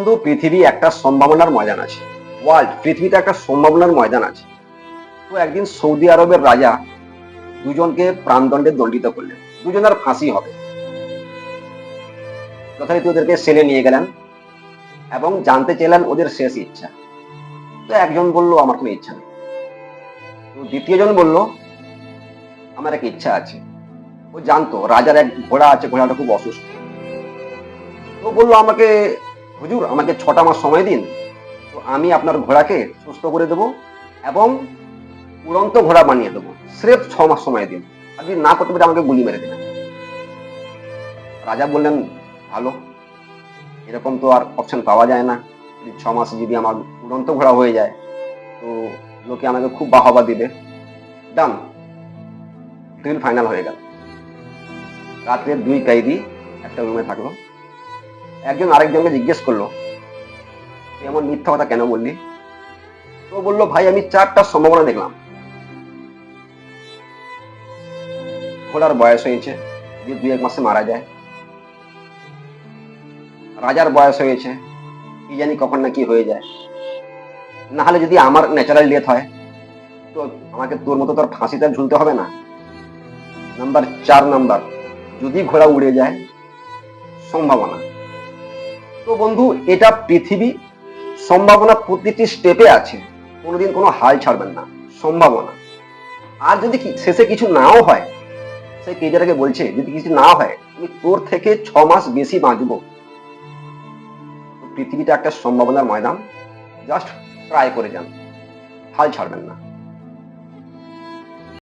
কিন্তু পৃথিবী একটা সম্ভাবনার ময়দান আছে। পৃথিবীতে একটা সম্ভাবনার ময়দান আছে। তো একদিন সৌদি আরবের রাজা দুজনকে প্রাণদণ্ডে দণ্ডিত করলেন, দুজনের ফাঁসি হবে। যথারীতি ওদেরকে সেলে নিয়ে গেলেন এবং জানতে চাইলেন ওদের শেষ ইচ্ছা। তো একজন বলল আমার কোনো ইচ্ছা নেই। তো দ্বিতীয় জন বলল আমার এক ইচ্ছা আছে। ও জানতো রাজার এক ঘোড়া আছে, ঘোড়াটা খুব অসুস্থ। তো বললো আমাকে, হুজুর আমাকে 6টা মাস সময় দিন, তো আমি আপনার ঘোড়াকে সুস্থ করে দেবো এবং উড়ন্ত ঘোড়া বানিয়ে দেবো। স্রেফ 6 মাস সময় দিন, আর যদি না করতে পারে আমাকে গুলি মেরে দেবেন। রাজা বললেন ভালো, এরকম তো আর অপশন পাওয়া যায় না। 6 মাসে যদি আমার উড়ন্ত ঘোড়া হয়ে যায় তো লোকে আমাকে খুব বাহবা দিবে। ডান, ডিল ফাইনাল হয়ে গেল। রাত্রে 2 কয়েদি একটা রুমে থাকলো। একজন আরেকজনকে জিজ্ঞেস করলো তুই এমন মিথ্যা কথা কেন বললি? তো বললো ভাই আমি 4টা সম্ভাবনা দেখলাম। ঘোড়ার বয়স হয়েছে, যদি 2-1 মাসে মারা যায়। রাজার বয়স হয়েছে, কি জানি কখন না কি হয়ে যায়। না হলে যদি আমার ন্যাচারাল ডেথ হয় তো আমাকে তোর মতো তোর ফাঁসিতে ঝুলতে হবে না। নাম্বার 4, যদি ঘোড়া উড়ে যায়। সম্ভাবনা। তো বন্ধু, এটা পৃথিবী, সম্ভাবনা প্রতিটি স্টেপে আছে, কোনোদিন কোনো হাল ছাড়বেন না। সম্ভাবনা। আর যদি শেষে কিছু নাও হয়, সেই কেজাটাকে বলছে যদি কিছু না হয় আমি তোর থেকে 6 মাস বেশি বাঁচবো। পৃথিবীটা একটা সম্ভাবনার ময়দান, জাস্ট ট্রাই করে যান, হাল ছাড়বেন না।